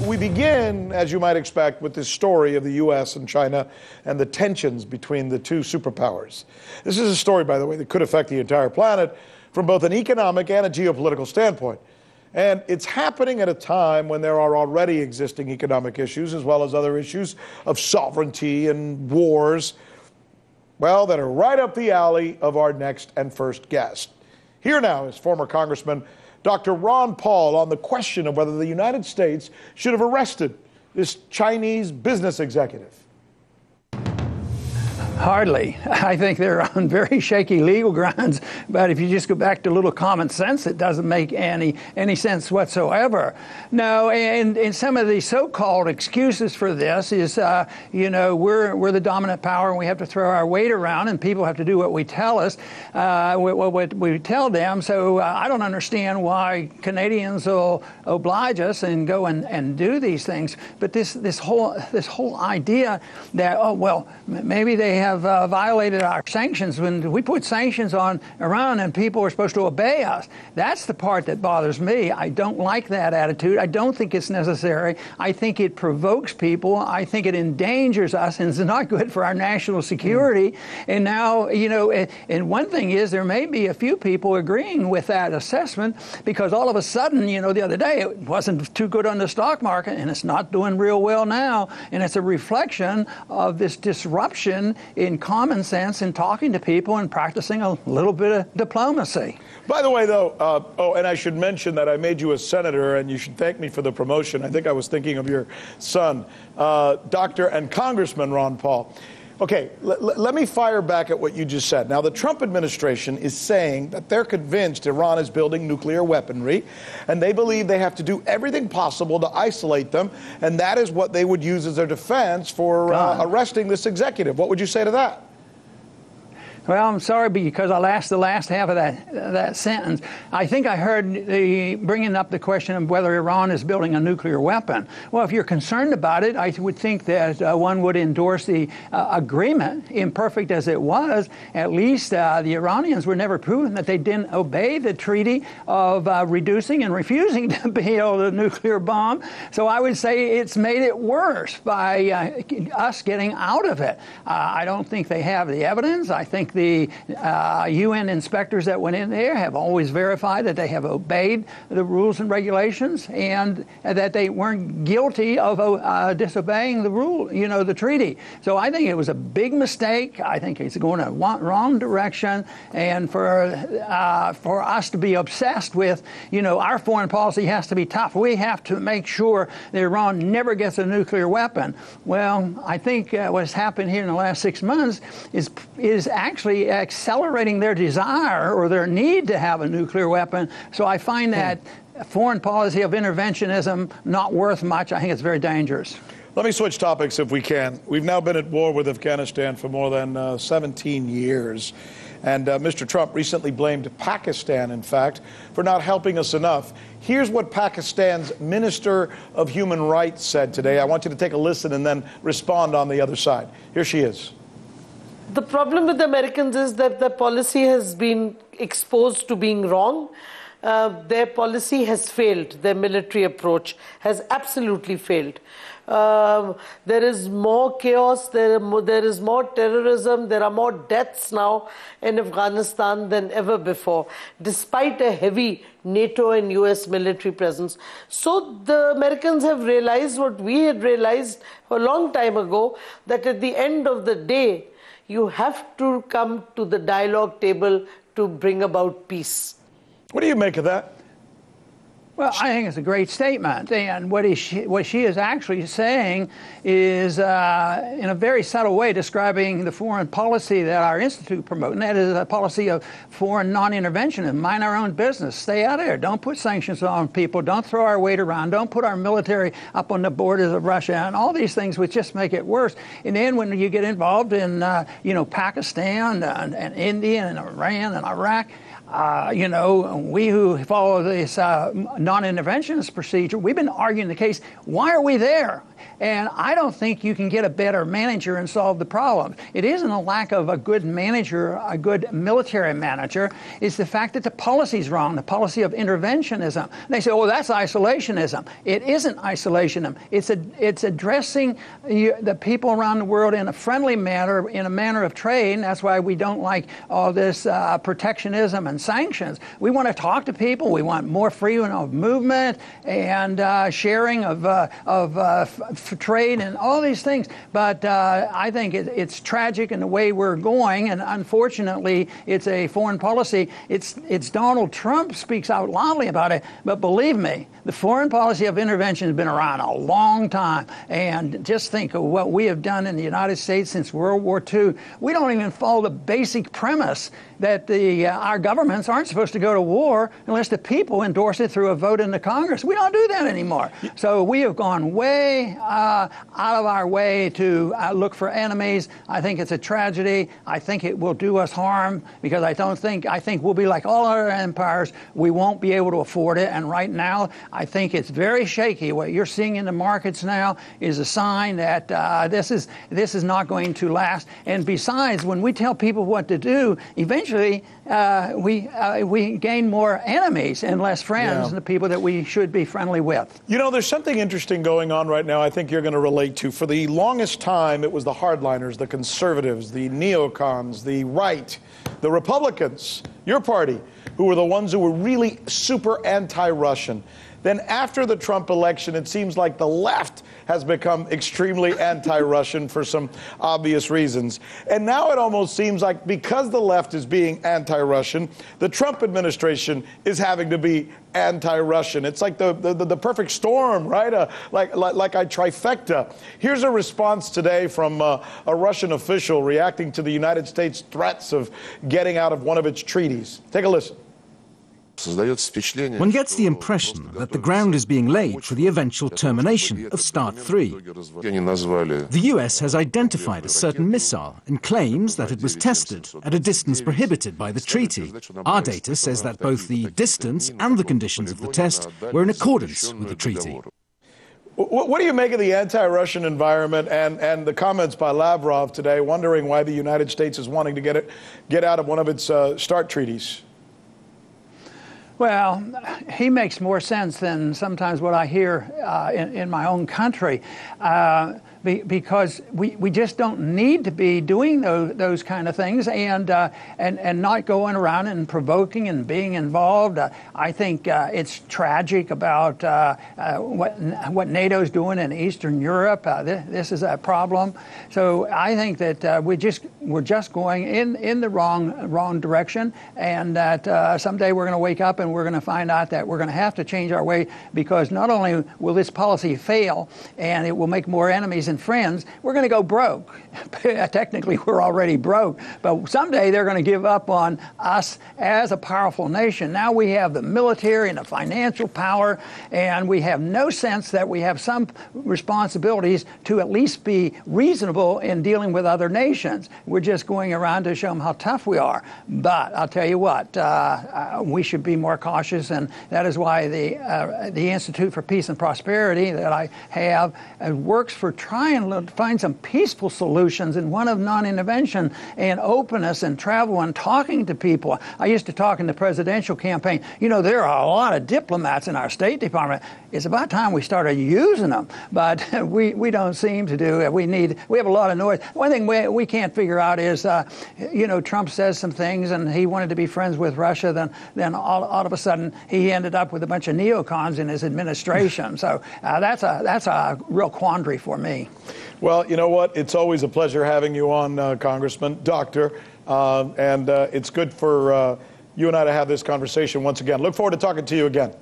we begin, as you might expect, with this story of the U.S. and China and the tensions between the two superpowers. This is a story, by the way, that could affect the entire planet from both an economic and a geopolitical standpoint. And it's happening at a time when there are already existing economic issues, as well as other issues of sovereignty and wars, well, that are right up the alley of our next and first guest. Here now is former Congressman Dr. Ron Paul on the question of whether the United States should have arrested this Chinese business executive. Hardly. I think they're on very shaky legal grounds, but if you just go back to a little common sense, it doesn't make any sense whatsoever. No, and some of the so-called excuses for this is, we're the dominant power and we have to throw our weight around and people have to do what we tell us, what we tell them. So I don't understand why Canadians will oblige us and go and do these things. But this whole idea that, oh, well, maybe they have violated our sanctions. When we put sanctions on Iran and people are supposed to obey us, that's the part that bothers me. I don't like that attitude. I don't think it's necessary. I think it provokes people. I think it endangers us, and it's not good for our national security. And now, and one thing is there may be a few people agreeing with that assessment because all of a sudden, the other day it wasn't too good on the stock market and it's not doing real well now. And it's a reflection of this disruption in common sense in talking to people and practicing a little bit of diplomacy. By the way, though, and I should mention that I made you a senator, and you should thank me for the promotion. I think I was thinking of your son, Dr. and Congressman Ron Paul. Okay, let me fire back at what you just said. Now, the Trump administration is saying that they're convinced Iran is building nuclear weaponry, and they believe they have to do everything possible to isolate them, and that is what they would use as their defense for arresting this executive. What would you say to that? Well, I'm sorry, because I lost the last half of that sentence. I think I heard bringing up the question of whether Iran is building a nuclear weapon. Well, if you're concerned about it, I would think that one would endorse the agreement, imperfect as it was. At least the Iranians were never proven that they didn't obey the treaty of reducing and refusing to build a nuclear bomb. So I would say it's made it worse by us getting out of it. I don't think they have the evidence. I think the UN inspectors that went in there have always verified that they have obeyed the rules and regulations and that they weren't guilty of disobeying the rule, the treaty. So I think it was a big mistake. I think it's going in a wrong direction. And for us to be obsessed with, our foreign policy has to be tough. We have to make sure that Iran never gets a nuclear weapon. Well, I think what's happened here in the last 6 months is actually accelerating their desire or their need to have a nuclear weapon. So I find that foreign policy of interventionism not worth much. I think it's very dangerous. Let me switch topics if we can. We've now been at war with Afghanistan for more than 17 years. And Mr. Trump recently blamed Pakistan, in fact, for not helping us enough. Here's what Pakistan's Minister of Human Rights said today. I want you to take a listen and then respond on the other side. Here she is. The problem with the Americans is that the policy has been exposed to being wrong. Their policy has failed. Their military approach has absolutely failed. There is more chaos, there is more terrorism, there are more deaths now in Afghanistan than ever before, despite a heavy NATO and US military presence. So the Americans have realized what we had realized a long time ago, that at the end of the day, you have to come to the dialogue table to bring about peace. What do you make of that? Well, I think it's a great statement. And what she is actually saying is, in a very subtle way, describing the foreign policy that our institute promotes. And that is a policy of foreign non-intervention and mind our own business. Stay out of there. Don't put sanctions on people. Don't throw our weight around. Don't put our military up on the borders of Russia. And all these things would just make it worse. And then when you get involved in, Pakistan and India and Iran and Iraq, You know, we who follow this non-interventionist procedure, we've been arguing the case. Why are we there? And I don't think you can get a better manager and solve the problem. It isn't a lack of a good manager, a good military manager. It's the fact that the policy's wrong, the policy of interventionism. They say, oh, that's isolationism. It isn't isolationism. It's addressing the people around the world in a friendly manner, in a manner of trade. And that's why we don't like all this protectionism and sanctions. We want to talk to people. We want more freedom of movement and sharing of trade and all these things. But I think it's tragic in the way we're going, and unfortunately it's a foreign policy. It's Donald Trump speaks out loudly about it, but believe me, the foreign policy of intervention has been around a long time. And just think of what we have done in the United States since World War II. We don't even follow the basic premise that our governments aren't supposed to go to war unless the people endorse it through a vote in the Congress. We don't do that anymore. So we have gone way out of our way to look for enemies. I think it's a tragedy. I think it will do us harm because I think we'll be like all other empires. We won't be able to afford it. And right now, I think it's very shaky. What you're seeing in the markets now is a sign that this is not going to last. And besides, when we tell people what to do, eventually we gain more enemies and less friends than the people that we should be friendly with. You know, there's something interesting going on right now I think you're going to relate to. For the longest time, it was the hardliners, the conservatives, the neocons, the right, the Republicans, your party, who were the ones who were really super anti-Russian. Then after the Trump election, it seems like the left has become extremely anti-Russian for some obvious reasons. And now it almost seems like because the left is being anti-Russian, the Trump administration is having to be anti-Russian. It's like the perfect storm, right? Like a trifecta. Here's a response today from a Russian official reacting to the United States threats of getting out of one of its treaties. Take a listen. One gets the impression that the ground is being laid for the eventual termination of START 3. The US has identified a certain missile and claims that it was tested at a distance prohibited by the treaty. Our data says that both the distance and the conditions of the test were in accordance with the treaty. What do you make of the anti-Russian environment and the comments by Lavrov today, wondering why the United States is wanting to get out of one of its START treaties? Well, he makes more sense than sometimes what I hear in my own country. Because we just don't need to be doing those kind of things and not going around and provoking and being involved. I think it's tragic about what NATO's doing in Eastern Europe. This is a problem. So I think that we're just going in the wrong direction, and that someday we're going to wake up and we're going to find out that we're going to have to change our way, because not only will this policy fail and it will make more enemies and friends, we're going to go broke. Technically, we're already broke, but someday they're going to give up on us as a powerful nation. Now we have the military and the financial power, and we have no sense that we have some responsibilities to at least be reasonable in dealing with other nations. We're just going around to show them how tough we are. But I'll tell you what, we should be more cautious, and that is why the Institute for Peace and Prosperity that I have works for trying to find some peaceful solutions, and one of non-intervention and openness and travel and talking to people. I used to talk in the presidential campaign. You know, there are a lot of diplomats in our State Department. It's about time we started using them, but we don't seem to do it. We have a lot of noise. One thing we can't figure out is, you know, Trump says some things and he wanted to be friends with Russia, then all of a sudden he ended up with a bunch of neocons in his administration. So that's a real quandary for me. Well, you know what? It's always a pleasure having you on, Congressman, Doctor, and it's good for you and I to have this conversation once again. Look forward to talking to you again.